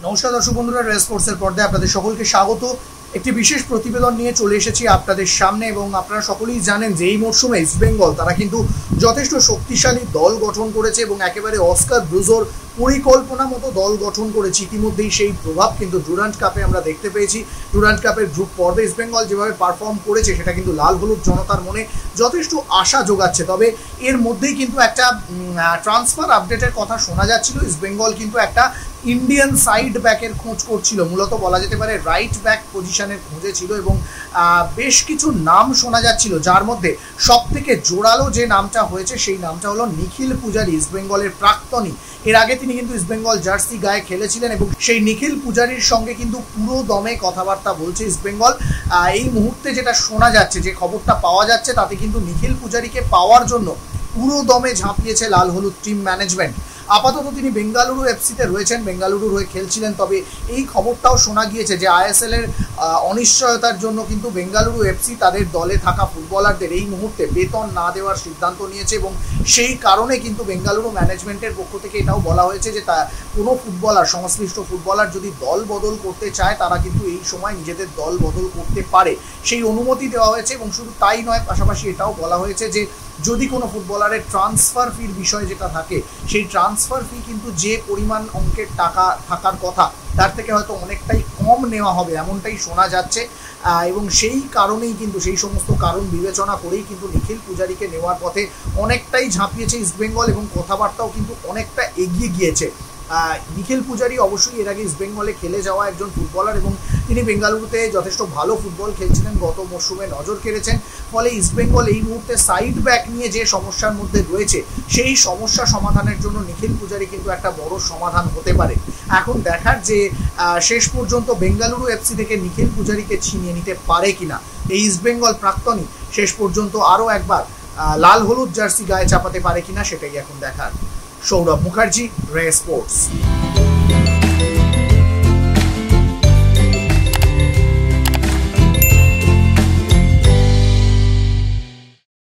নমস্কার দর্শক বন্ধুরা, রেস স্পোর্টসের পর্দায় আপনাদের সকলকে স্বাগত। একটি বিশেষ প্রতিবেদন নিয়ে চলে এসেছি আপনাদের সামনে এবং আপনারা সকলেই জানেন যে এই মরশুমে ইস্ট বেঙ্গল তারা কিন্তু যথেষ্ট শক্তিশালী দল গঠন করেছে এবং একেবারে অস্কার ব্রুজোর পরিকল্পনা মতো দল গঠন করেছে। ইতিমধ্যেই সেই প্রভাব কিন্তু ডুরান্ট কাপে আমরা দেখতে পেয়েছি। ডুরান্ট কাপের গ্রুপ পর্বে ইস্ট বেঙ্গল যেভাবে পারফর্ম করেছে সেটা কিন্তু লাল হলুদ জনতার মনে যথেষ্ট আশা যোগাচ্ছে। তবে এর মধ্যেই কিন্তু একটা ট্রান্সফার আপডেটের কথা শোনা যাচ্ছিল। ইস্ট বেঙ্গল কিন্তু একটা ইন্ডিয়ান সাইড ব্যাকের খোঁজ করছিল, মূলত বলা যেতে পারে রাইট ব্যাক পজিশনের খোঁজে ছিল এবং বেশ কিছু নাম শোনা যাচ্ছিল, যার মধ্যে সব থেকে জোরালো যে নামটা হয়েছে সেই নামটা হলো নিখিল পূজারি, ইস্ট বেঙ্গলের প্রাক্তনী। এর আগে তিনি কিন্তু ইস্ট বেঙ্গল জার্সি গায়ে খেলেছিলেন এবং সেই নিখিল পূজারির সঙ্গে কিন্তু পুরো দমে কথাবার্তা বলছে ইস্ট বেঙ্গল। এই মুহূর্তে যেটা শোনা যাচ্ছে, যে খবরটা পাওয়া যাচ্ছে, তাতে কিন্তু নিখিল পূজারিকে পাওয়ার জন্য পুরো দমে ঝাঁপিয়েছে লাল হলুদ টিম ম্যানেজমেন্ট। আপাতত তিনি বেঙ্গালুরু এফসিতে রয়েছেন, বেঙ্গালুরুর হয়ে খেলছিলেন। তবে এই খবরটাও শোনা গিয়েছে যে আইএসএল এর অনিশ্চয়তার জন্য কিন্তু বেঙ্গালুরু এফসি তাদের দলে থাকা ফুটবলারদের এই মুহূর্তে বেতন না দেওয়ার সিদ্ধান্ত নিয়েছে এবং সেই কারণে কিন্তু বেঙ্গালুরু ম্যানেজমেন্টের পক্ষ থেকে এটাও বলা হয়েছে যে কোনো ফুটবলার, সংশ্লিষ্ট ফুটবলার যদি দল বদল করতে চায় তারা কিন্তু এই সময় নিজেদের দল বদল করতে পারে, সেই অনুমতি দেওয়া হয়েছে। এবং শুধু তাই নয়, পাশাপাশি এটাও বলা হয়েছে যে যদি কোনো ফুটবলারের ট্রান্সফার ফির বিষয় যেটা থাকে, সেই ট্রান্সফার ফি কিন্তু যে পরিমাণ অঙ্কের টাকা থাকার কথা তার থেকে হয়তো অনেকটাই কম নেওয়া হবে, এমনটাই শোনা যাচ্ছে। এবং সেই কারণেই কিন্তু, সেই সমস্ত কারণ বিবেচনা করেই কিন্তু নিখিল পূজারিকে নেওয়ার পথে অনেকটাই ঝাঁপিয়েছে ইস্টবেঙ্গল এবং কথাবার্তাও কিন্তু অনেকটা এগিয়ে গিয়েছে। নিখিল পূজারি অবশ্যই এর আগে ইস্টবেঙ্গলে খেলে যাওয়া একজন ফুটবলার এবং তিনি বেঙ্গালুরুতে যথেষ্ট ভালো ফুটবল খেলছিলেন, গত মরশুমে নজর কেড়েছেন। ফলে ইস্টবেঙ্গল এই মুহূর্তে সাইড ব্যাক নিয়ে যে সমস্যার মধ্যে রয়েছে, সেই সমস্যা সমাধানের জন্য নিখিল পূজারি কিন্তু একটা বড় সমাধান হতে পারে। এখন দেখার যে শেষ পর্যন্ত বেঙ্গালুরু এফসি থেকে নিখিল পূজারিকে ছিনিয়ে নিতে পারে কিনা এই ইস্টবেঙ্গল প্রাক্তনী, শেষ পর্যন্ত আরও একবার লাল হলুদ জার্সি গায়ে চাপাতে পারে কিনা, সেটাই এখন দেখার। সৌরভ মুখার্জি, রে স্পোর্টস।